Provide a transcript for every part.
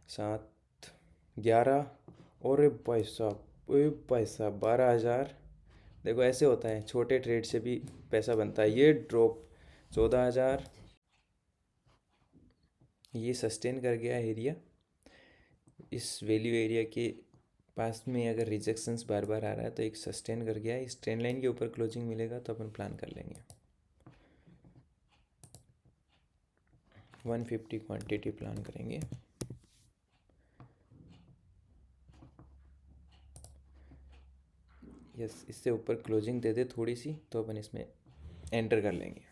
7, 11, और भाई साहब 12,000। देखो ऐसे होता है, छोटे ट्रेड से भी पैसा बनता है। ये ड्रॉप 14,000। ये सस्टेन कर गया एरिया। इस वैल्यू एरिया के पास में अगर रिजेक्शंस बार बार आ रहा है तो एक सस्टेन कर गया है। इस ट्रेंड लाइन के ऊपर क्लोजिंग मिलेगा तो अपन प्लान कर लेंगे। 150 क्वांटिटी प्लान करेंगे। यस, इससे ऊपर क्लोजिंग दे दे थोड़ी सी तो अपन इसमें एंटर कर लेंगे।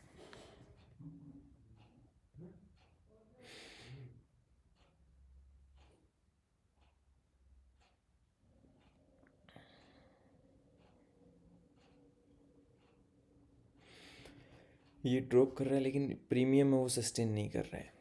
ये ड्रॉप कर रहा है लेकिन प्रीमियम में वो सस्टेन नहीं कर रहा है।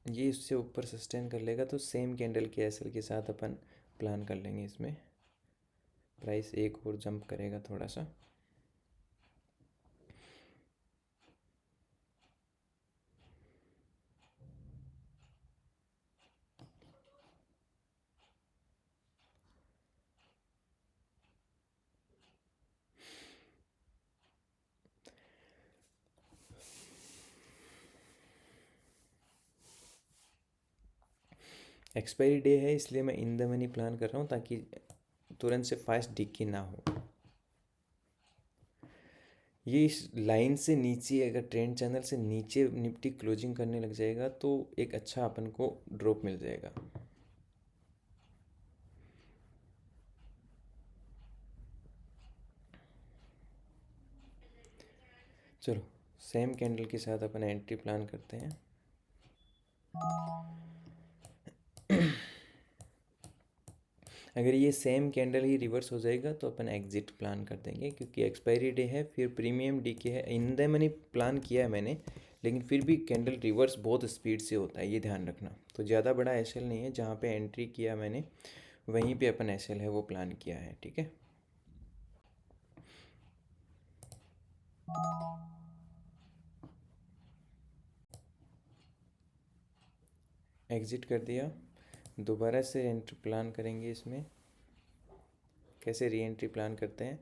ये इससे ऊपर सस्टेन कर लेगा तो सेम कैंडल के एसएल के साथ अपन प्लान कर लेंगे। इसमें प्राइस एक और जंप करेगा थोड़ा सा। एक्सपायरी डे है इसलिए मैं इन द मनी प्लान कर रहा हूँ ताकि तुरंत से फास्ट डिक्की ना हो। ये इस लाइन से नीचे अगर ट्रेंड चैनल से नीचे निफ्टी क्लोजिंग करने लग जाएगा तो एक अच्छा अपन को ड्रॉप मिल जाएगा। चलो सेम कैंडल के साथ अपन एंट्री प्लान करते हैं। अगर ये सेम कैंडल ही रिवर्स हो जाएगा तो अपन एग्जिट प्लान कर देंगे क्योंकि एक्सपायरी डे है, फिर प्रीमियम डी के है। इन द मनी प्लान किया है मैंने, लेकिन फिर भी कैंडल रिवर्स बहुत स्पीड से होता है, ये ध्यान रखना। तो ज़्यादा बड़ा एसएल नहीं है, जहाँ पे एंट्री किया मैंने वहीं पे अपन एसएल है वो प्लान किया है। ठीक है, एग्जिट कर दिया। दोबारा से एंट्री प्लान करेंगे इसमें। कैसे री एंट्री प्लान करते हैं,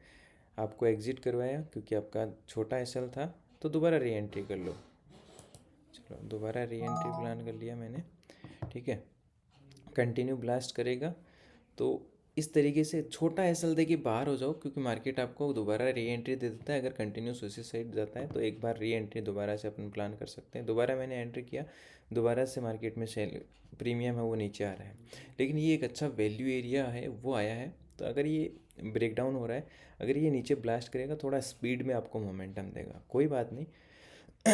आपको एग्जिट करवाया क्योंकि आपका छोटा एसएल था तो दोबारा री एंट्री कर लो। चलो दोबारा री एंट्री प्लान कर लिया मैंने। ठीक है, कंटिन्यू ब्लास्ट करेगा तो इस तरीके से छोटा एसएल दे के बाहर हो जाओ क्योंकि मार्केट आपको दोबारा री एंट्री दे देता है। अगर कंटिन्यूस उसी साइड जाता है तो एक बार री एंट्री दोबारा से अपन प्लान कर सकते हैं। दोबारा मैंने एंट्री किया, दोबारा से मार्केट में सेल प्रीमियम है वो नीचे आ रहा है, लेकिन ये एक अच्छा वैल्यू एरिया है वो आया है। तो अगर ये ब्रेक डाउन हो रहा है, अगर ये नीचे ब्लास्ट करेगा थोड़ा स्पीड में आपको मोमेंटम देगा, कोई बात नहीं।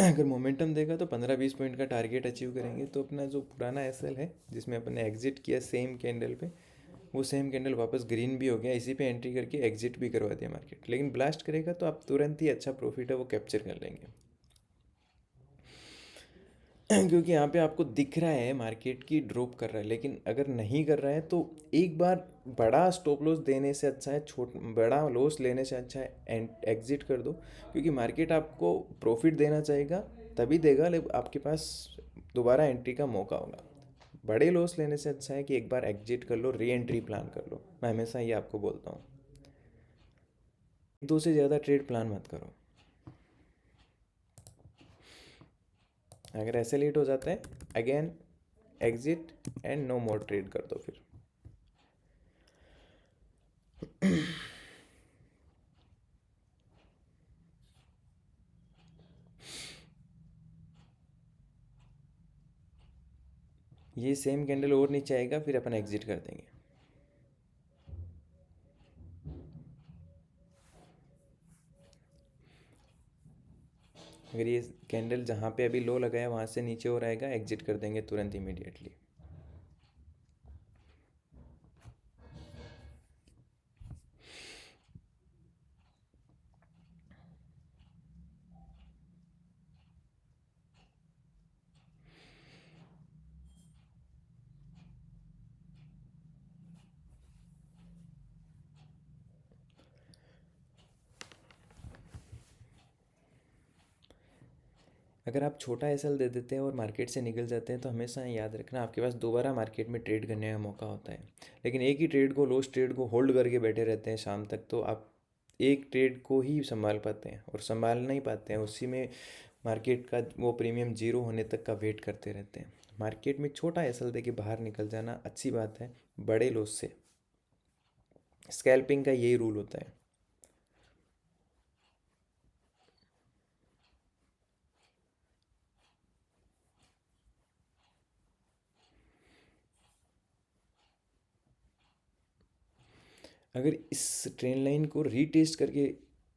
अगर मोमेंटम देगा तो 15-20 पॉइंट का टारगेट अचीव करेंगे तो अपना जो पुराना एसएल है जिसमें अपन ने एग्जिट किया सेम कैंडल पे, वो सेम कैंडल वापस ग्रीन भी हो गया। इसी पे एंट्री करके एग्जिट भी करवा दिया मार्केट। लेकिन ब्लास्ट करेगा तो आप तुरंत ही अच्छा प्रॉफिट है वो कैप्चर कर लेंगे। क्योंकि यहाँ पे आपको दिख रहा है मार्केट की ड्रॉप कर रहा है, लेकिन अगर नहीं कर रहा है तो एक बार बड़ा स्टॉप लॉस देने से अच्छा है बड़ा लॉस लेने से अच्छा है एग्जिट कर दो। क्योंकि मार्केट आपको प्रॉफिट देना चाहेगा तभी देगा, लेकिन आपके पास दोबारा एंट्री का मौका होगा। बड़े लॉस लेने से अच्छा है कि एक बार एग्जिट कर लो, री एंट्री प्लान कर लो। मैं हमेशा ये आपको बोलता हूँ, दो से ज़्यादा ट्रेड प्लान मत करो। अगर ऐसे लेट हो जाता है again exit and no more trade कर दो फिर। ये सेम कैंडल और नीचे आएगा फिर अपन एग्जिट कर देंगे। अगर ये कैंडल जहाँ पे अभी लो लगाया वहाँ से नीचे और आएगा, एग्जिट कर देंगे तुरंत इमीडिएटली। अगर आप छोटा एसएल दे देते हैं और मार्केट से निकल जाते हैं तो हमेशा याद रखना आपके पास दोबारा मार्केट में ट्रेड करने का मौका होता है। लेकिन एक ही ट्रेड को, लॉस ट्रेड को होल्ड करके बैठे रहते हैं शाम तक, तो आप एक ट्रेड को ही संभाल पाते हैं और संभाल नहीं पाते हैं, उसी में मार्केट का वो प्रीमियम जीरो होने तक का वेट करते रहते हैं। मार्केट में छोटा एसएल दे के बाहर निकल जाना अच्छी बात है, बड़े लॉस से। स्कैल्पिंग का यही रूल होता है। अगर इस ट्रेंड लाइन को रीटेस्ट करके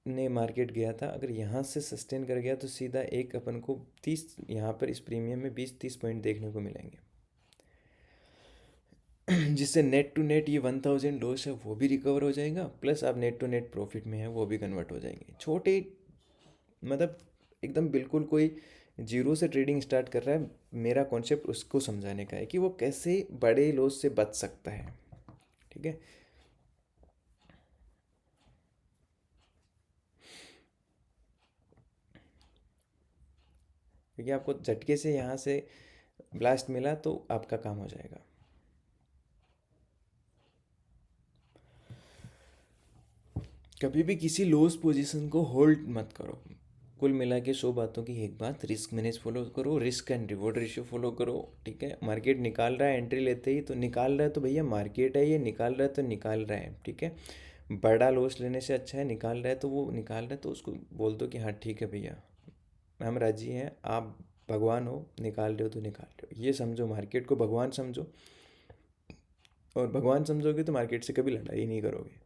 ने मार्केट गया था, अगर यहाँ से सस्टेन कर गया तो सीधा एक अपन को 30, यहाँ पर इस प्रीमियम में 20-30 पॉइंट देखने को मिलेंगे। जिससे नेट टू नेट ये 1000 लॉस है वो भी रिकवर हो जाएगा, प्लस आप नेट टू नेट प्रॉफिट में है वो भी कन्वर्ट हो जाएंगे। छोटे, मतलब एकदम बिल्कुल कोई जीरो से ट्रेडिंग स्टार्ट कर रहा है, मेरा कॉन्सेप्ट उसको समझाने का है कि वो कैसे बड़े लॉस से बच सकता है। ठीक है। क्योंकि आपको झटके से यहाँ से ब्लास्ट मिला तो आपका काम हो जाएगा। कभी भी किसी लॉस पोजीशन को होल्ड मत करो। कुल मिला के 100 बातों की एक बात, रिस्क मैनेज फॉलो करो, risk and reward ratio follow करो। ठीक है। मार्केट निकाल रहा है एंट्री लेते ही, तो निकाल रहा है तो भैया मार्केट है, ये निकाल रहा है तो निकाल रहा है। ठीक है। बड़ा लॉस लेने से अच्छा है, निकाल रहा है तो वो निकाल रहा है तो उसको बोल दो कि हाँ ठीक है भैया, हम राजी हैं, आप भगवान हो, निकाल रहे हो तो निकाल रहे हो। ये समझो, मार्केट को भगवान समझो, और भगवान समझोगे तो मार्केट से कभी लड़ाई नहीं करोगे।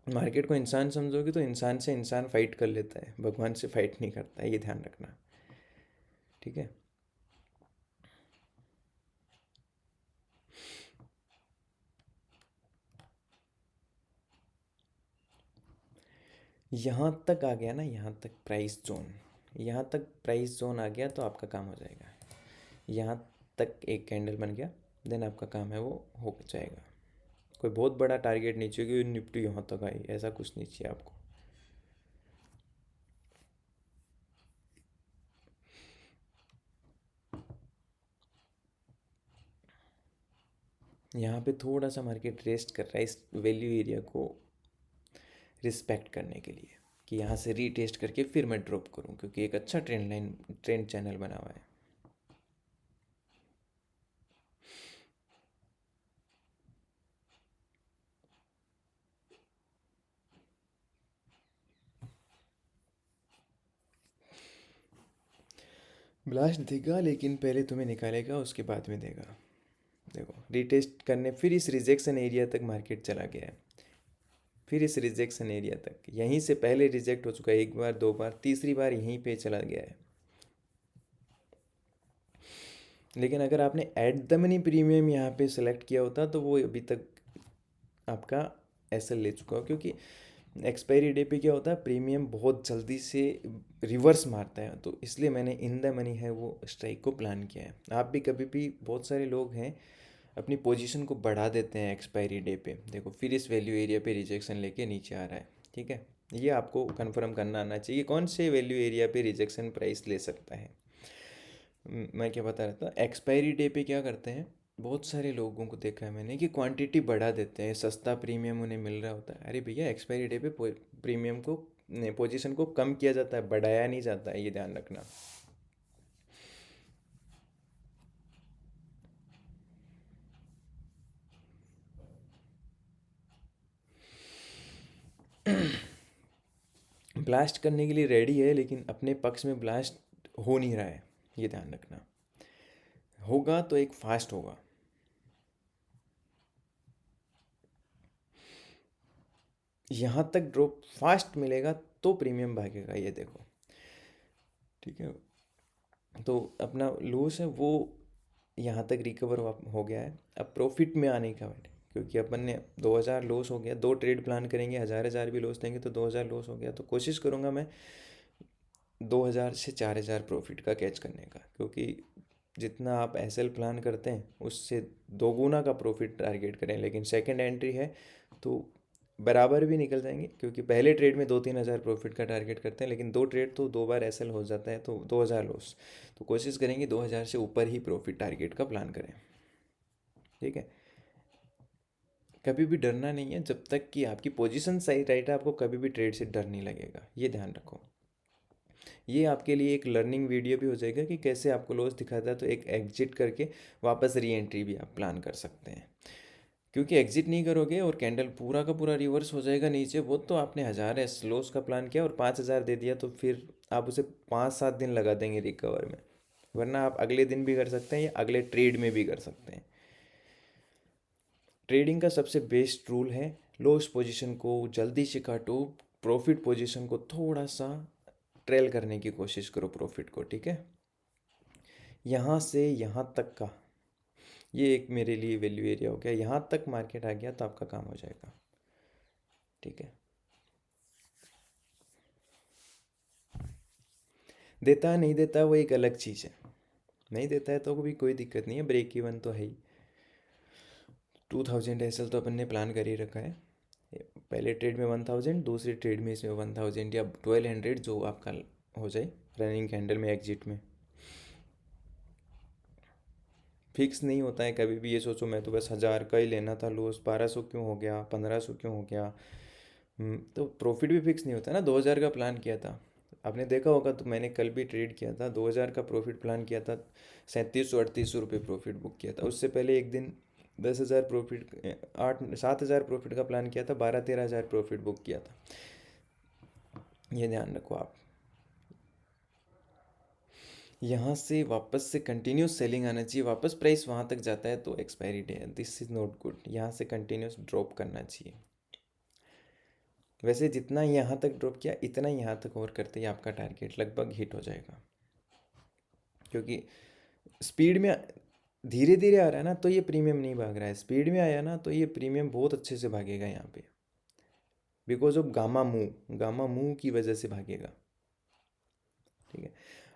मार्केट को इंसान समझोगे तो इंसान से इंसान फाइट कर लेता है, भगवान से फाइट नहीं करता है, ये ध्यान रखना। ठीक है। यहाँ तक आ गया ना, यहाँ तक प्राइस जोन, यहाँ तक प्राइस जोन आ गया तो आपका काम हो जाएगा। यहाँ तक एक कैंडल बन गया, देन आपका काम है वो हो जाएगा। कोई बहुत बड़ा टारगेट नहीं चाहिए कि निफ्टी यहाँ तक आई, ऐसा कुछ नहीं चाहिए आपको। यहाँ पे थोड़ा सा मार्केट रेस्ट कर रहा है इस वैल्यू एरिया को रिस्पेक्ट करने के लिए, कि यहाँ से रीटेस्ट करके फिर मैं ड्रॉप करूँ, क्योंकि एक अच्छा ट्रेंड लाइन, ट्रेंड चैनल बना हुआ है। ब्लास्ट देगा लेकिन पहले तुम्हें निकालेगा, उसके बाद में देगा। देखो, रीटेस्ट करने फिर इस रिजेक्शन एरिया तक मार्केट चला गया है, फिर इस रिजेक्शन एरिया तक, यहीं से पहले रिजेक्ट हो चुका है, एक बार, दो बार, तीसरी बार यहीं पे चला गया है। लेकिन अगर आपने एट द मनी प्रीमियम यहाँ पे सेलेक्ट किया होता तो वो अभी तक आपका एसएल ले चुका हो, क्योंकि एक्सपायरी डे पे क्या होता है, प्रीमियम बहुत जल्दी से रिवर्स मारता है, तो इसलिए मैंने इन द मनी है वो स्ट्राइक को प्लान किया है। आप भी कभी भी, बहुत सारे लोग हैं अपनी पोजीशन को बढ़ा देते हैं एक्सपायरी डे पे, देखो फिर इस वैल्यू एरिया पे रिजेक्शन लेके नीचे आ रहा है। ठीक है। ये आपको कंफर्म करना आना चाहिए कौन से वैल्यू एरिया पे रिजेक्शन प्राइस ले सकता है। मैं क्या बता रहा था, एक्सपायरी डे पे क्या करते हैं, बहुत सारे लोगों को देखा है मैंने कि क्वांटिटी बढ़ा देते हैं, सस्ता प्रीमियम उन्हें मिल रहा होता है। अरे भैया, एक्सपायरी डे पे प्रीमियम को, पोजीशन को कम किया जाता है, बढ़ाया नहीं जाता है, ये ध्यान रखना। ब्लास्ट करने के लिए रेडी है, लेकिन अपने पक्ष में ब्लास्ट हो नहीं रहा है, ये ध्यान रखना। होगा तो एक फास्ट होगा। यहाँ तक ड्रॉप फास्ट मिलेगा तो प्रीमियम भागेगा, ये देखो। ठीक है। तो अपना लॉस है वो यहाँ तक रिकवर हो गया है, अब प्रॉफिट में आने का वेट, क्योंकि अपन ने 2000 लॉस हो गया, दो ट्रेड प्लान करेंगे, 1000 भी लॉस देंगे तो 2000 लॉस हो गया, तो कोशिश करूँगा मैं 2000 से 4000 प्रॉफिट का कैच करने का, क्योंकि जितना आप एसएल प्लान करते हैं उससे दोगुना का प्रॉफिट टारगेट करें। लेकिन सेकंड एंट्री है तो बराबर भी निकल जाएंगे, क्योंकि पहले ट्रेड में 2-3 हज़ार प्रॉफिट का टारगेट करते हैं, लेकिन 2 ट्रेड तो 2 बार एसएल हो जाता है तो 2 हज़ार लॉस। तो कोशिश करेंगे 2 हज़ार से ऊपर ही प्रॉफिट टारगेट का प्लान करें। ठीक है। कभी भी डरना नहीं है, जब तक कि आपकी पोजीशन सही राइट है आपको कभी भी ट्रेड से डर नहीं लगेगा, ये ध्यान रखो। ये आपके लिए एक लर्निंग वीडियो भी हो जाएगा कि कैसे आपको लॉस दिखाता है तो एक एग्जिट करके वापस री एंट्री भी आप प्लान कर सकते हैं। क्योंकि एग्जिट नहीं करोगे और कैंडल पूरा का पूरा रिवर्स हो जाएगा नीचे, वो तो आपने 1000 लॉस का प्लान किया और 5000 दे दिया, तो फिर आप उसे 5-7 दिन लगा देंगे रिकवर में। वरना आप अगले दिन भी कर सकते हैं या अगले ट्रेड में भी कर सकते हैं। ट्रेडिंग का सबसे बेस्ट रूल है, लॉस पोजीशन को जल्दी से काटो, प्रॉफिट पोजीशन को थोड़ा सा ट्रेल करने की कोशिश करो प्रॉफिट को। ठीक है। यहाँ से यहाँ तक का ये एक मेरे लिए वैल्यू एरिया हो गया, यहाँ तक मार्केट आ गया तो आपका काम हो जाएगा। ठीक है। देता है नहीं देता है वो एक अलग चीज़ है, नहीं देता है तो भी कोई दिक्कत नहीं है, ब्रेक इवन तो है ही। 2000 एसएल तो अपन ने प्लान कर ही रखा है। पहले ट्रेड में 1000, दूसरे ट्रेड में इसमें 1000 या 1200 जो आपका हो जाए रनिंग कैंडल में एग्जिट में। फिक्स नहीं होता है कभी भी, ये सोचो मैं तो बस 1000 का ही लेना था, लॉस 1200 क्यों हो गया, 1500 क्यों हो गया। तो प्रॉफिट भी फिक्स नहीं होता ना। 2000 का प्लान किया था, आपने देखा होगा, तो मैंने कल भी ट्रेड किया था, 2000 का प्रॉफिट प्लान किया था, 3700-3800 रुपये प्रॉफिट बुक किया था। उससे पहले एक दिन 10,000 प्रॉफिट, 8-7 हज़ार प्रॉफिट का प्लान किया था, 12-13 हज़ार प्रॉफिट बुक किया था। ये ध्यान रखो आप। यहाँ से वापस से कंटिन्यूस सेलिंग आना चाहिए, वापस प्राइस वहाँ तक जाता है तो एक्सपायरी डे है, दिस इज़ नॉट गुड। यहाँ से कंटिन्यूस ड्रॉप करना चाहिए। वैसे जितना यहाँ तक ड्रॉप किया इतना यहाँ तक और करते ही आपका टारगेट लगभग हिट हो जाएगा। क्योंकि स्पीड में धीरे धीरे आ रहा है ना तो ये प्रीमियम नहीं भाग रहा है, स्पीड में आया ना तो ये प्रीमियम बहुत अच्छे से भागेगा यहाँ पे, बिकॉज ऑफ गामा मूव की वजह से भागेगा। ठीक है।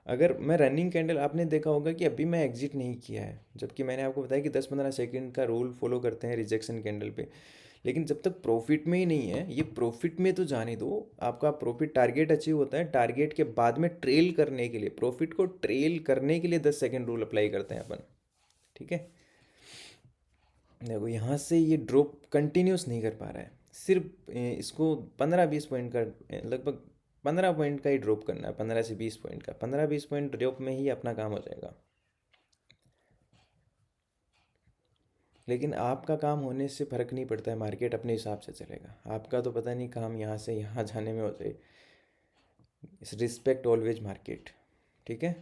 अगर मैं रनिंग कैंडल, आपने देखा होगा कि अभी मैं एग्जिट नहीं किया है, जबकि मैंने आपको बताया कि 10-15 सेकंड का रूल फॉलो करते हैं रिजेक्शन कैंडल पे। लेकिन जब तक प्रॉफिट में ही नहीं है, ये प्रॉफिट में तो जाने दो, आपका प्रॉफिट टारगेट अचीव होता है, टारगेट के बाद में ट्रेल करने के लिए, प्रॉफिट को ट्रेल करने के लिए 10 सेकंड रूल अप्लाई करते हैं अपन। ठीक है। देखो यहाँ से ये ड्रॉप कंटिन्यूस नहीं कर पा रहा है, सिर्फ इसको 15-20 पॉइंट का, लगभग 15 पॉइंट का ही ड्रॉप करना है, 15 से 20 पॉइंट का, 15-20 पॉइंट ड्रॉप में ही अपना काम हो जाएगा। लेकिन आपका काम होने से फ़र्क नहीं पड़ता है, मार्केट अपने हिसाब से चलेगा। आपका तो पता नहीं काम यहाँ से यहाँ जाने में हो जाए। Respect always market. ठीक है।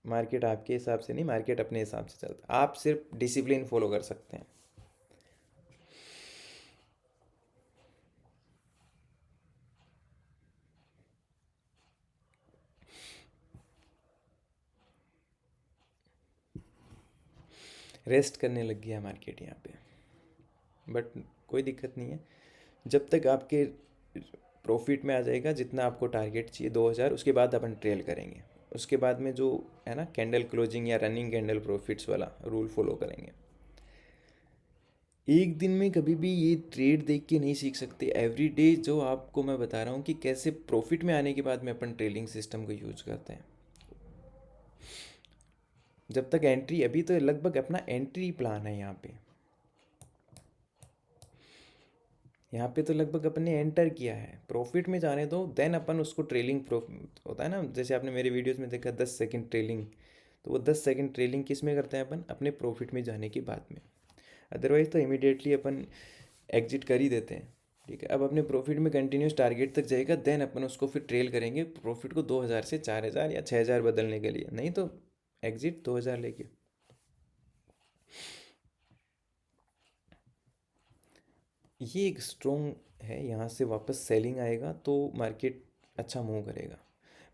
मार्केट आपके हिसाब से नहीं, मार्केट अपने हिसाब से चलता है, आप सिर्फ डिसिप्लिन फॉलो कर सकते हैं। रेस्ट करने लग गया मार्केट यहाँ पे, बट कोई दिक्कत नहीं है। जब तक आपके प्रॉफिट में आ जाएगा जितना आपको टारगेट चाहिए 2000, उसके बाद अपन ट्रेल करेंगे। उसके बाद में जो है ना कैंडल क्लोजिंग या रनिंग कैंडल प्रॉफिट्स वाला रूल फॉलो करेंगे। एक दिन में कभी भी ये ट्रेड देख के नहीं सीख सकते, एवरी डे जो आपको मैं बता रहा हूँ कि कैसे प्रॉफिट में आने के बाद में अपन ट्रेलिंग सिस्टम को यूज करते हैं। जब तक एंट्री, अभी तो लगभग अपना एंट्री प्लान है यहाँ पे, यहाँ पे तो लगभग अपन ने एंटर किया है, प्रॉफिट में जाने दो, देन अपन उसको ट्रेलिंग प्रॉफिट होता है ना, जैसे आपने मेरे वीडियोस में देखा 10 सेकंड ट्रेलिंग, तो वो 10 सेकंड ट्रेलिंग किस में करते हैं अपन, अपने प्रॉफिट में जाने के बाद में। अदरवाइज तो इमीडिएटली अपन एग्जिट कर ही देते हैं। ठीक है। अब अपने प्रॉफिट में कंटिन्यूस टारगेट तक जाएगा, देन अपन उसको फिर ट्रेल करेंगे प्रॉफिट को 2000 से 4000 या 6000 बदलने के लिए, नहीं तो एग्जिट 2000 लेके। ये एक स्ट्रॉन्ग है, यहाँ से वापस सेलिंग आएगा तो मार्केट अच्छा मूव करेगा।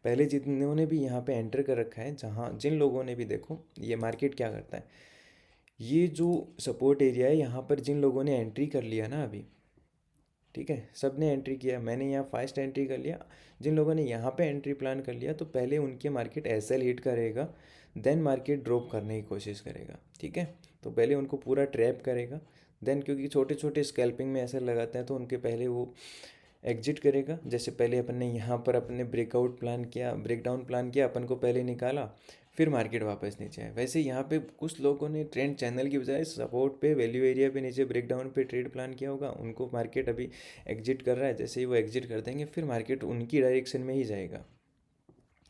पहले जिन्होंने भी यहाँ पे एंटर कर रखा है, जहाँ जिन लोगों ने भी, देखो ये मार्केट क्या करता है, ये जो सपोर्ट एरिया है यहाँ पर जिन लोगों ने एंट्री कर लिया ना अभी, ठीक है, सब ने एंट्री किया, मैंने यहाँ फास्ट एंट्री कर लिया, जिन लोगों ने यहाँ पे एंट्री प्लान कर लिया तो पहले उनके मार्केट एसएल हिट करेगा, देन मार्केट ड्रॉप करने की कोशिश करेगा। ठीक है। तो पहले उनको पूरा ट्रैप करेगा, देन क्योंकि छोटे छोटे स्कैल्पिंग में ऐसे लगाते हैं तो उनके पहले वो एग्जिट करेगा। जैसे पहले अपन ने यहाँ पर अपने ब्रेकआउट प्लान किया, ब्रेकडाउन प्लान किया, अपन को पहले निकाला, फिर मार्केट वापस नीचे आया। वैसे यहाँ पे कुछ लोगों ने ट्रेंड चैनल की बजाय सपोर्ट पे, वैल्यू एरिया पे नीचे ब्रेकडाउन पे ट्रेड प्लान किया होगा, उनको मार्केट अभी एग्जिट कर रहा है। जैसे ही वो एग्जिट कर देंगे फिर मार्केट उनकी डायरेक्शन में ही जाएगा।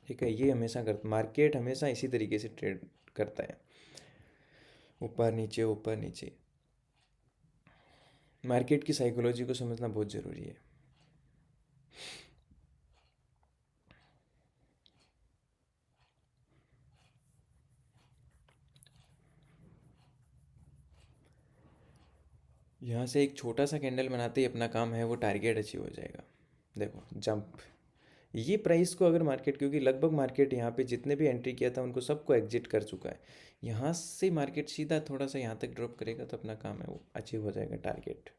ठीक है, ये हमेशा मार्केट हमेशा इसी तरीके से ट्रेड करता है, ऊपर नीचे ऊपर नीचे। मार्केट की साइकोलॉजी को समझना बहुत ज़रूरी है। यहाँ से एक छोटा सा कैंडल बनाते ही अपना काम है वो टारगेट अचीव हो जाएगा। देखो जंप, ये प्राइस को अगर मार्केट, क्योंकि लगभग मार्केट यहाँ पे जितने भी एंट्री किया था उनको सबको एग्जिट कर चुका है, यहाँ से मार्केट सीधा थोड़ा सा यहाँ तक ड्रॉप करेगा तो अपना काम है वो अचीव हो जाएगा टारगेट।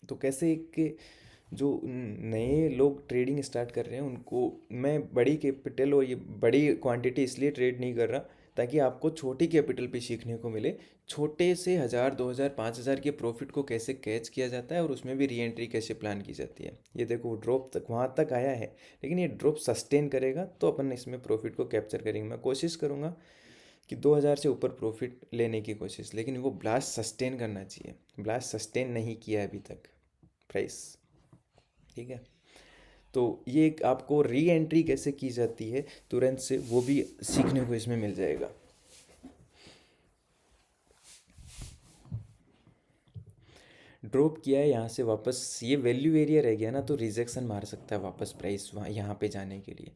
तो कैसे एक जो नए लोग ट्रेडिंग स्टार्ट कर रहे हैं उनको मैं बड़ी कैपिटल और ये बड़ी क्वांटिटी इसलिए ट्रेड नहीं कर रहा ताकि आपको छोटी कैपिटल पे सीखने को मिले। छोटे से 1000, 2000, 5000 के प्रॉफिट को कैसे कैच किया जाता है और उसमें भी री एंट्री कैसे प्लान की जाती है। ये देखो ड्रॉप तक वहाँ तक आया है, लेकिन ये ड्रॉप सस्टेन करेगा तो अपन इसमें प्रॉफिट को कैप्चर करेंगे। मैं कोशिश करूँगा कि 2000 से ऊपर प्रॉफिट लेने की कोशिश, लेकिन वो ब्लास्ट सस्टेन करना चाहिए। ब्लास्ट सस्टेन नहीं किया है अभी तक प्राइस। ठीक है, तो ये एक आपको री एंट्री कैसे की जाती है तुरंत से, वो भी सीखने को इसमें मिल जाएगा। ड्रॉप किया है यहाँ से वापस, ये वैल्यू एरिया रह गया ना, तो रिजेक्शन मार सकता है वापस प्राइस वहाँ यहाँ पे जाने के लिए।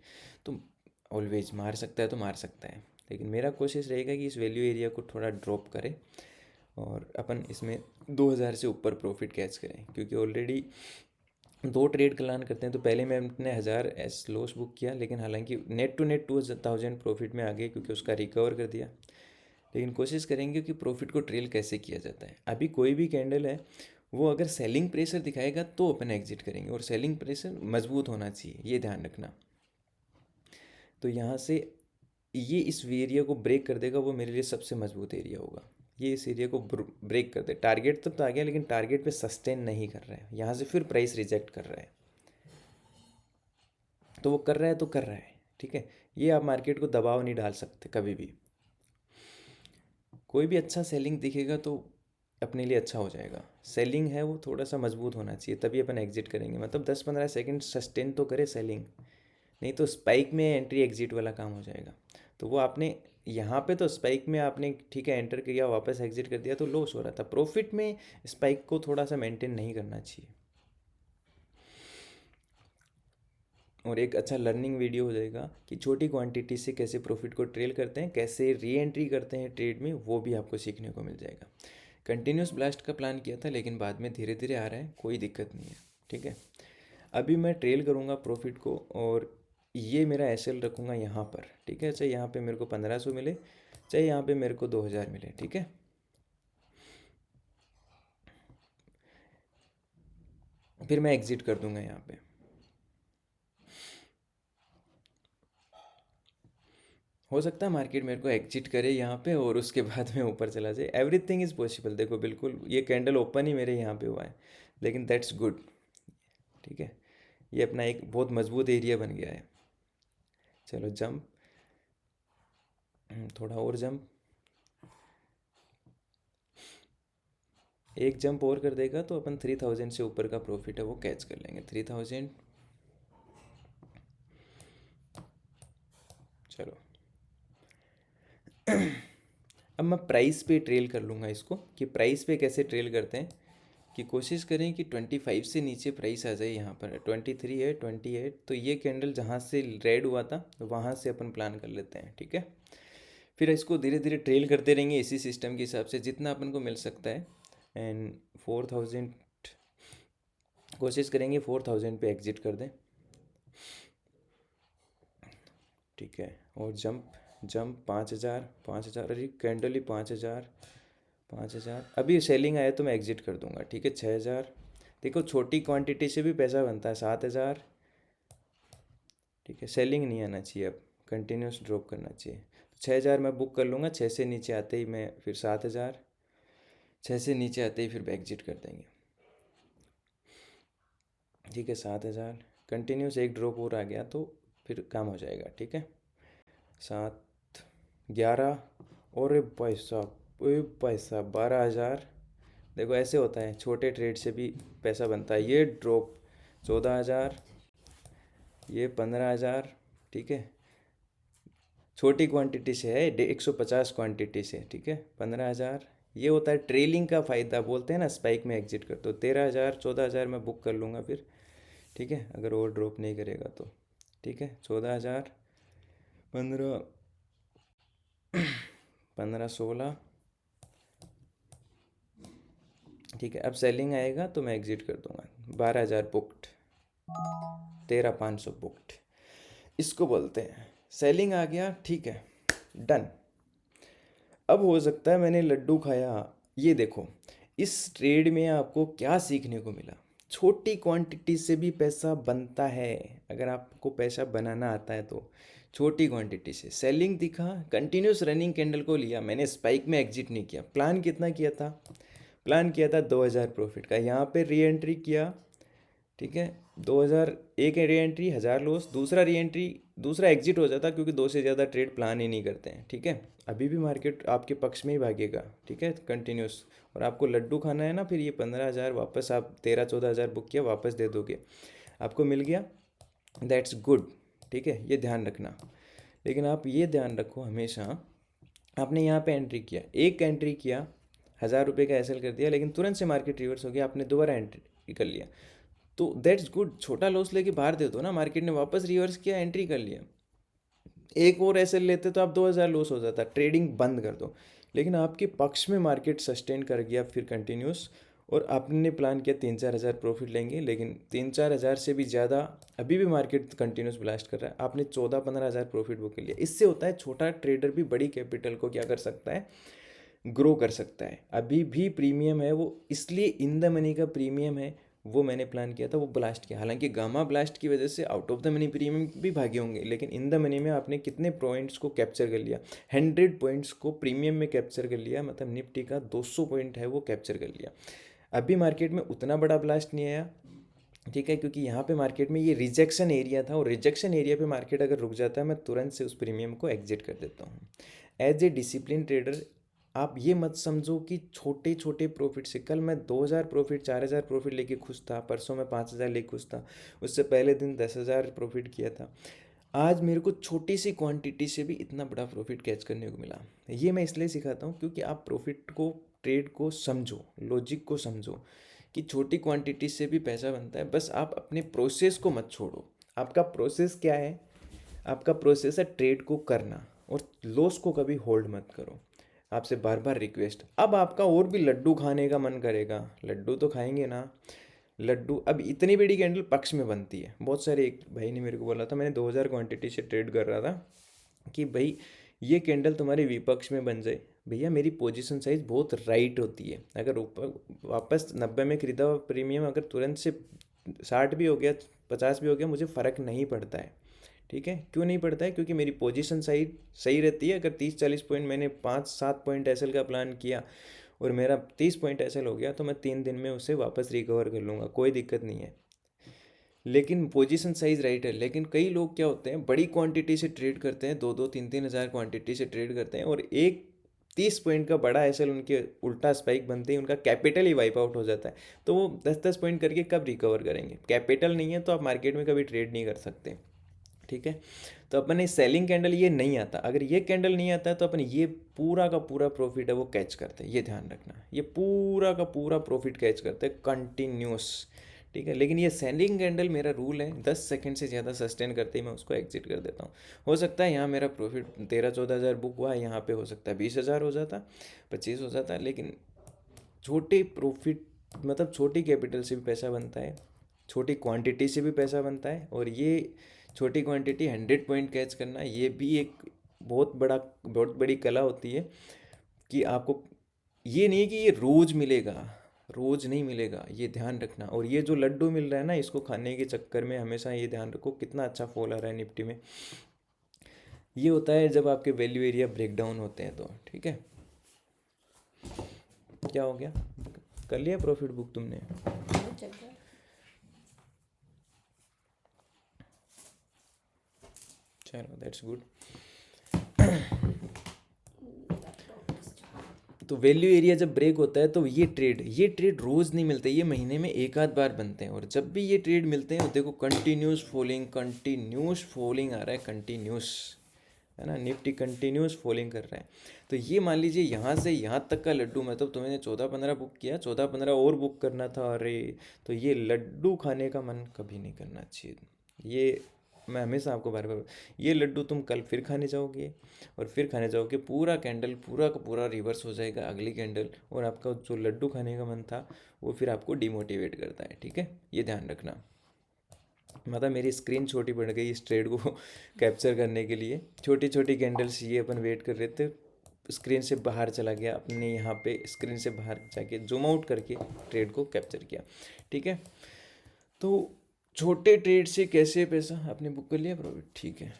तो ऑलवेज मार सकता है तो मार सकता है, लेकिन मेरा कोशिश रहेगा कि इस वैल्यू एरिया को थोड़ा ड्रॉप करें और अपन इसमें 2000 से ऊपर प्रॉफिट कैच करें। क्योंकि ऑलरेडी 2 ट्रेड प्लान करते हैं, तो पहले मैं अपने 1000 एस लॉस बुक किया, लेकिन हालांकि नेट टू नेट 2000 प्रॉफिट में आ गए क्योंकि उसका रिकवर कर दिया। लेकिन कोशिश करेंगे कि प्रॉफिट को ट्रेल कैसे किया जाता है। अभी कोई भी कैंडल है वो अगर सेलिंग प्रेशर दिखाएगा तो अपन एग्जिट करेंगे, और सेलिंग प्रेशर मजबूत होना चाहिए, ये ध्यान रखना। तो यहाँ से ये इस एरिया को ब्रेक कर देगा, वो मेरे लिए सबसे मजबूत एरिया होगा। ये इस एरिया को ब्रेक कर दे, टारगेट तक तो आ गया लेकिन टारगेट पे सस्टेन नहीं कर रहा है, यहाँ से फिर प्राइस रिजेक्ट कर रहा है। तो वो कर रहा है तो कर रहा है, ठीक है। ये आप मार्केट को दबाव नहीं डाल सकते कभी भी। कोई भी अच्छा सेलिंग दिखेगा तो अपने लिए अच्छा हो जाएगा। सेलिंग है वो थोड़ा सा मजबूत होना चाहिए तभी अपन एग्जिट करेंगे, मतलब 10-15 सेकंड सस्टेन तो करे सेलिंग, नहीं तो स्पाइक में एंट्री एग्जिट वाला काम हो जाएगा। तो वो आपने यहाँ पे तो स्पाइक में आपने ठीक है एंटर किया वापस एग्जिट कर दिया तो लॉस हो रहा था। प्रॉफिट में स्पाइक को थोड़ा सा मेंटेन नहीं करना चाहिए। और एक अच्छा लर्निंग वीडियो हो जाएगा कि छोटी क्वांटिटी से कैसे प्रॉफिट को ट्रेल करते हैं, कैसे री एंट्री करते हैं ट्रेड में, वो भी आपको सीखने को मिल जाएगा। कंटिन्यूस ब्लास्ट का प्लान किया था लेकिन बाद में धीरे धीरे आ रहा है, कोई दिक्कत नहीं है। ठीक है, अभी मैं ट्रेल करूँगा प्रॉफिट को और ये मेरा एसएल रखूँगा यहाँ पर। ठीक है, चाहे यहाँ पे मेरे को 1500 मिले, चाहे यहाँ पे मेरे को 2000 मिले। ठीक है, फिर मैं एग्जिट कर दूंगा यहाँ पे। हो सकता है मार्केट मेरे को एग्जिट करे यहाँ पे और उसके बाद में ऊपर चला जाए। Everything is possible. देखो बिल्कुल ये कैंडल ओपन ही मेरे यहाँ पे हुआ है, लेकिन दैट्स गुड। ठीक है, ये अपना एक बहुत मजबूत एरिया बन गया है। चलो जंप, थोड़ा और जंप, एक जंप और कर देगा तो अपन 3000 से ऊपर का प्रॉफिट है वो कैच कर लेंगे। 3000, चलो अब मैं प्राइस पे ट्रेल कर लूँगा इसको, कि प्राइस पे कैसे ट्रेल करते हैं, कि कोशिश करें कि 25 से नीचे प्राइस आ जाए। यहाँ पर 23 है, 28, तो ये कैंडल जहाँ से रेड हुआ था वहाँ से अपन प्लान कर लेते हैं। ठीक है, फिर इसको धीरे धीरे ट्रेल करते रहेंगे इसी सिस्टम के हिसाब से जितना अपन को मिल सकता है। एंड 4000 कोशिश करेंगे 4000 पे एग्जिट कर दें। ठीक है, और जंप जंप 5000, 5000, अरे कैंडल ही 5000, 5000, अभी सेलिंग आया तो मैं एग्जिट कर दूंगा। ठीक है, 6000, देखो छोटी क्वांटिटी से भी पैसा बनता है। 7000, ठीक है, सेलिंग नहीं आना चाहिए अब, कंटिन्यूस ड्रॉप करना चाहिए। 6,000 मैं बुक कर लूँगा, 6 से नीचे आते ही मैं फिर 7,000, 6 से नीचे आते ही फिर एग्जिट कर देंगे। ठीक है, 7,000 कंटिन्यूस एक ड्रॉप और आ गया तो फिर काम हो जाएगा। ठीक है, 7, 11 और पैसा 12,000। देखो ऐसे होता है, छोटे ट्रेड से भी पैसा बनता है। ये ड्रॉप 14,000, ये 15,000। ठीक है, छोटी क्वांटिटी से है, 150 क्वांटिटी से। ठीक है, 15,000। ये होता है ट्रेलिंग का फ़ायदा, बोलते हैं ना स्पाइक में एग्जिट कर। तो 13,000, 14,000 मैं बुक कर लूँगा फिर। ठीक है, अगर और ड्रॉप नहीं करेगा तो। ठीक है, 14,000, 15, 15, 16। ठीक है, अब सेलिंग आएगा तो मैं एग्जिट कर दूंगा। 12,000 बुक्ड, 13,500 बुक्ड, इसको बोलते हैं सेलिंग आ गया। ठीक है, डन। अब हो सकता है मैंने लड्डू खाया। ये देखो, इस ट्रेड में आपको क्या सीखने को मिला। छोटी क्वांटिटी से भी पैसा बनता है, अगर आपको पैसा बनाना आता है तो। छोटी क्वांटिटी से सेलिंग दिखा, कंटिन्यूस रनिंग कैंडल को लिया मैंने, स्पाइक में एग्जिट नहीं किया। प्लान कितना किया था? प्लान किया था 2,000 प्रॉफिट का, यहाँ पे री एंट्री किया। ठीक है, 2,000 एक री एंट्री, 1,000 लॉस। दूसरा री एंट्री, दूसरा एग्जिट हो जाता क्योंकि 2 से ज़्यादा ट्रेड प्लान ही नहीं करते हैं। ठीक है, अभी भी मार्केट आपके पक्ष में ही भागेगा। ठीक है, कंटिन्यूस। और आपको लड्डू खाना है ना, फिर ये 15,000 वापस आप 13-14,000 बुक किया, वापस दे दोगे, आपको मिल गया, दैट्स गुड। ठीक है, ये ध्यान रखना। लेकिन आप ये ध्यान रखो हमेशा, आपने यहाँ पे एंट्री किया, एक एंट्री किया, 1,000 रुपये का एसएल कर दिया, लेकिन तुरंत से मार्केट रिवर्स हो गया, आपने दोबारा एंट्री कर लिया, तो दैट्स गुड। छोटा लॉस लेके बाहर दे दो ना, मार्केट ने वापस रिवर्स किया, एंट्री कर लिया। एक और एसएल लेते तो आप 2,000 लॉस हो जाता, ट्रेडिंग बंद कर दो। लेकिन आपके पक्ष में मार्केट सस्टेन कर गया फिर कंटिन्यूस, और आपने प्लान किया 3-4 हज़ार प्रॉफिट लेंगे, लेकिन 3-4 हज़ार से भी ज़्यादा अभी भी मार्केट कंटिन्यूस ब्लास्ट कर रहा है, आपने 14-15 हज़ार प्रॉफिट बुक कर लिया। इससे होता है छोटा ट्रेडर भी बड़ी कैपिटल को क्या कर सकता है, ग्रो कर सकता है। अभी भी प्रीमियम है वो, इसलिए इन द मनी का प्रीमियम है, वो मैंने प्लान किया था, वो ब्लास्ट किया। हालांकि गामा ब्लास्ट की वजह से out of the money premium भी भागे होंगे, लेकिन इन द मनी में आपने कितने पॉइंट्स को कैप्चर कर लिया, 100 पॉइंट्स को प्रीमियम में कैप्चर कर लिया, मतलब निफ्टी का 200 पॉइंट है वो कैप्चर कर लिया। अभी मार्केट में उतना बड़ा ब्लास्ट नहीं आया। ठीक है, क्योंकि यहाँ पे मार्केट में ये रिजेक्शन एरिया था, और रिजेक्शन एरिया पे मार्केट अगर रुक जाता है, मैं तुरंत से उस प्रीमियम को एग्जिट कर देता हूँ। एज ए डिसिप्लिन ट्रेडर आप ये मत समझो कि छोटे छोटे प्रॉफिट से, कल मैं 2,000 प्रॉफिट, 4,000 प्रॉफिट लेके खुश था, परसों मैं 5,000 लेके खुश था, उससे पहले दिन 10,000 प्रॉफिट किया था। आज मेरे को छोटी सी क्वांटिटी से भी इतना बड़ा प्रॉफिट कैच करने को मिला। ये मैं इसलिए सिखाता हूँ क्योंकि आप प्रॉफिट को, ट्रेड को समझो, लॉजिक को समझो कि छोटी क्वांटिटी से भी पैसा बनता है। बस आप अपने प्रोसेस को मत छोड़ो। आपका प्रोसेस क्या है? आपका प्रोसेस है ट्रेड को करना, और लॉस को कभी होल्ड मत करो। आपसे बार बार रिक्वेस्ट। अब आपका और भी लड्डू खाने का मन करेगा, लड्डू तो खाएंगे ना। लड्डू, अब इतनी बड़ी कैंडल पक्ष में बनती है। बहुत सारे, एक भाई ने मेरे को बोला था, मैंने 2,000 क्वांटिटी से ट्रेड कर रहा था, कि भाई ये कैंडल तुम्हारे विपक्ष में बन जाए। भैया मेरी पोजीशन साइज बहुत राइट होती है, अगर ऊपर वापस 90 में खरीदा हुआ प्रीमियम अगर तुरंत से 60 भी हो गया, 50 भी हो गया, मुझे फ़र्क नहीं पड़ता है। ठीक है, क्यों नहीं पड़ता है? क्योंकि मेरी पोजीशन साइज सही रहती है। अगर 30-40 पॉइंट, मैंने 5-7 पॉइंट एसएल का प्लान किया और मेरा 30 पॉइंट एसएल हो गया, तो मैं 3 दिन में उसे वापस रिकवर कर लूँगा, कोई दिक्कत नहीं है। लेकिन पोजीशन साइज राइट है। लेकिन कई लोग क्या होते हैं, बड़ी क्वांटिटी से ट्रेड करते हैं, 2-3 हज़ार क्वांटिटी से ट्रेड करते हैं, और एक 30 पॉइंट का बड़ा एसएल उनके उल्टा स्पाइक बनते ही उनका कैपिटल ही वाइप आउट हो जाता है। तो वो 10-10 पॉइंट करके कब रिकवर करेंगे? कैपिटल नहीं है तो आप मार्केट में कभी ट्रेड नहीं कर सकते। ठीक है, तो अपने सेलिंग कैंडल ये नहीं आता, अगर ये कैंडल नहीं आता है तो अपन ये पूरा का पूरा प्रॉफिट है वो कैच करते हैं। ये ध्यान रखना, ये पूरा का पूरा प्रॉफिट कैच करते हैं कंटिन्यूस। ठीक है, लेकिन ये सेलिंग कैंडल, मेरा रूल है 10 सेकंड से ज़्यादा सस्टेन करते ही मैं उसको एग्जिट कर देता हूँ। हो सकता है यहाँ मेरा प्रॉफिट 13-14 हज़ार बुक हुआ है, यहाँ पे हो सकता है 20,000 हो जाता, 25 हो जाता, लेकिन छोटे प्रॉफिट, मतलब छोटी कैपिटल से भी पैसा बनता है, छोटी क्वांटिटी से भी पैसा बनता है। और ये छोटी क्वांटिटी 100 पॉइंट कैच करना, ये भी एक बहुत बड़ी कला होती है। कि आपको ये नहीं है कि ये रोज़ मिलेगा, रोज़ नहीं मिलेगा, ये ध्यान रखना। और ये जो लड्डू मिल रहा है ना, इसको खाने के चक्कर में हमेशा ये ध्यान रखो कितना अच्छा फॉल आ रहा है निफ्टी में। ये होता है जब आपके वैल्यू एरिया ब्रेक डाउन होते हैं तो, ठीक है। क्या हो गया, कर लिया प्रॉफिट बुक तुमने? चलो दैट्स गुड। तो वैल्यू एरिया जब ब्रेक होता है तो ये ट्रेड रोज़ नहीं मिलते, ये महीने में एक आध बार बनते हैं। और जब भी ये ट्रेड मिलते हैं देखो कंटिन्यूस फॉलिंग आ रहा है, कंटिन्यूस, है ना, निफ्टी कंटिन्यूस फॉलिंग कर रहा है। तो ये मान लीजिए यहाँ से यहाँ तक का लड्डू, मतलब तुमने 14-15 बुक किया, 14-15 और बुक करना था, अरे तो ये लड्डू खाने का मन कभी नहीं करना चाहिए। ये मैं हमेशा आपको बार बार, ये लड्डू तुम कल फिर खाने जाओगे और फिर खाने जाओगे, पूरा कैंडल पूरा का पूरा रिवर्स हो जाएगा अगली कैंडल, और आपका जो लड्डू खाने का मन था वो फिर आपको डिमोटिवेट करता है, ठीक है, ये ध्यान रखना। मतलब मेरी स्क्रीन छोटी पड़ गई इस ट्रेड को कैप्चर करने के लिए, छोटी छोटी कैंडल्स ये अपन वेट कर रहे थे, स्क्रीन से बाहर चला गया, अपने यहाँ पे स्क्रीन से बाहर जाके जूम आउट करके ट्रेड को कैप्चर किया, ठीक है। तो छोटे ट्रेड से कैसे पैसा, आपने बुक कर लिया प्रॉफिट, ठीक है।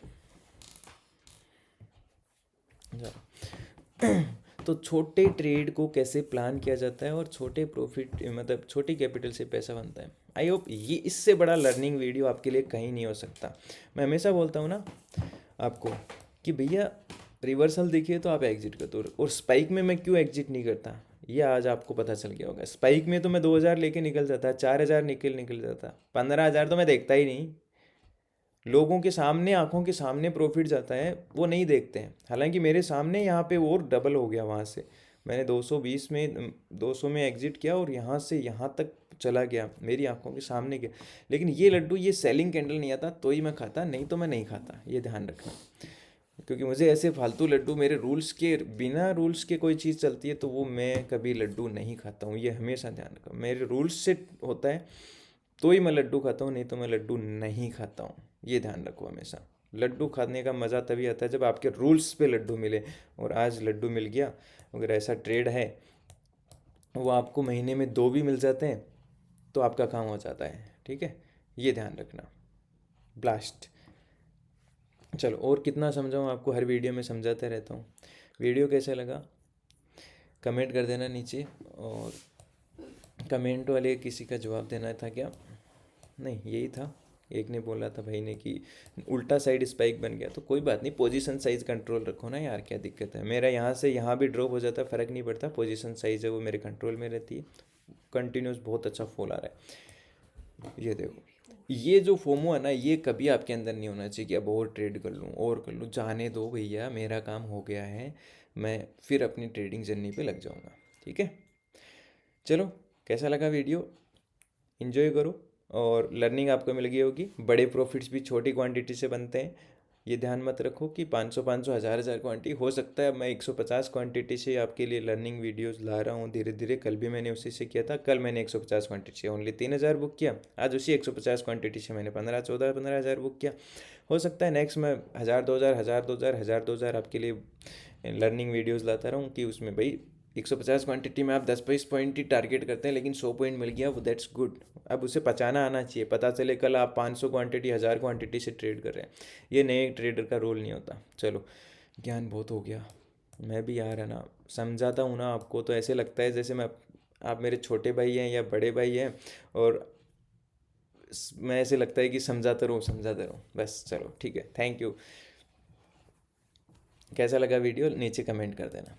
तो छोटे ट्रेड को कैसे प्लान किया जाता है और छोटे प्रॉफिट मतलब छोटी कैपिटल से पैसा बनता है। आई होप ये इससे बड़ा लर्निंग वीडियो आपके लिए कहीं नहीं हो सकता। मैं हमेशा बोलता हूँ ना आपको कि भैया रिवर्सल देखिए तो आप एग्जिट कर दो, और स्पाइक में मैं क्यों एग्जिट नहीं करता ये आज आपको पता चल गया होगा। स्पाइक में तो मैं 2000 लेके निकल जाता, 4000 निकल जाता, 15000 तो मैं देखता ही नहीं। लोगों के सामने, आंखों के सामने प्रॉफिट जाता है, वो नहीं देखते हैं। हालांकि मेरे सामने यहाँ पे और डबल हो गया, वहाँ से मैंने 220 में 200 में एग्जिट किया और यहाँ से यहाँ तक चला गया, मेरी आंखों के सामने गया। लेकिन ये लड्डू, ये सेलिंग कैंडल नहीं आता तो ही मैं खाता, नहीं तो मैं नहीं खाता, ये ध्यान रखना। क्योंकि मुझे ऐसे फालतू लड्डू, मेरे रूल्स के बिना रूल्स के कोई चीज़ चलती है तो वो मैं कभी लड्डू नहीं खाता हूँ, ये हमेशा ध्यान रखो। मेरे रूल्स से होता है तो ही मैं लड्डू खाता हूँ, नहीं तो मैं लड्डू नहीं खाता हूँ, ये ध्यान रखो हमेशा। लड्डू खाने का मज़ा तभी आता है जब आपके रूल्स पे लड्डू मिले, और आज लड्डू मिल गया। अगर ऐसा ट्रेड है वो आपको महीने में 2 भी मिल जाते हैं तो आपका काम हो जाता है, ठीक है, ये ध्यान रखना। ब्लास्ट। चलो, और कितना समझाऊँ आपको, हर वीडियो में समझाता रहता हूँ। वीडियो कैसा लगा कमेंट कर देना नीचे। और कमेंट वाले किसी का जवाब देना था क्या? नहीं, यही था। एक ने बोला था भाई ने कि उल्टा साइड स्पाइक बन गया, तो कोई बात नहीं, पोजीशन साइज कंट्रोल रखो ना यार, क्या दिक्कत है। मेरा यहाँ से यहाँ भी ड्रॉप हो जाता है, फ़र्क नहीं पड़ता, पोजीशन साइज है वो मेरे कंट्रोल में रहती है। कंटिन्यूस बहुत अच्छा फॉल आ रहा है, ये देखो। ये जो फोमो है ना, ये कभी आपके अंदर नहीं होना चाहिए कि अब और ट्रेड कर लूँ और कर लूँ। जाने दो भैया, मेरा काम हो गया है, मैं फिर अपनी ट्रेडिंग जर्नी पे लग जाऊँगा, ठीक है। चलो, कैसा लगा वीडियो, इन्जॉय करो और लर्निंग आपको मिल गई होगी। बड़े प्रॉफिट्स भी छोटी क्वांटिटी से बनते हैं, ये ध्यान मत रखो कि 500 1000 क्वांटिटी। हो सकता है मैं 150 क्वांटिटी से आपके लिए लर्निंग वीडियोस ला रहा हूँ धीरे धीरे। कल भी मैंने उसी से किया था, कल मैंने 150 क्वांटिटी से ओनली 3000 बुक किया, आज उसी 150 क्वांटिटी से मैंने 15 बुक किया। हो सकता है नेक्स्ट मैं 1000 आपके लिए लर्निंग वीडियोज़ लाता रहूँ कि उसमें भाई 150 क्वांटिटी में आप 10-20 पॉइंट ही टारगेट करते हैं, लेकिन 100 पॉइंट मिल गया, वो दैट्स गुड। अब उसे पचाना आना चाहिए, पता चले कल आप 500 क्वांटिटी 1000 क्वांटिटी से ट्रेड कर रहे हैं, ये नए ट्रेडर का रोल नहीं होता। चलो, ज्ञान बहुत हो गया। मैं भी यार, है ना, समझाता हूँ ना आपको तो ऐसे लगता है जैसे मैं, आप मेरे छोटे भाई हैं या बड़े भाई हैं, और मैं ऐसे लगता है कि समझाता रहूँ बस। चलो ठीक है, थैंक यू। कैसा लगा वीडियो नीचे कमेंट कर देना।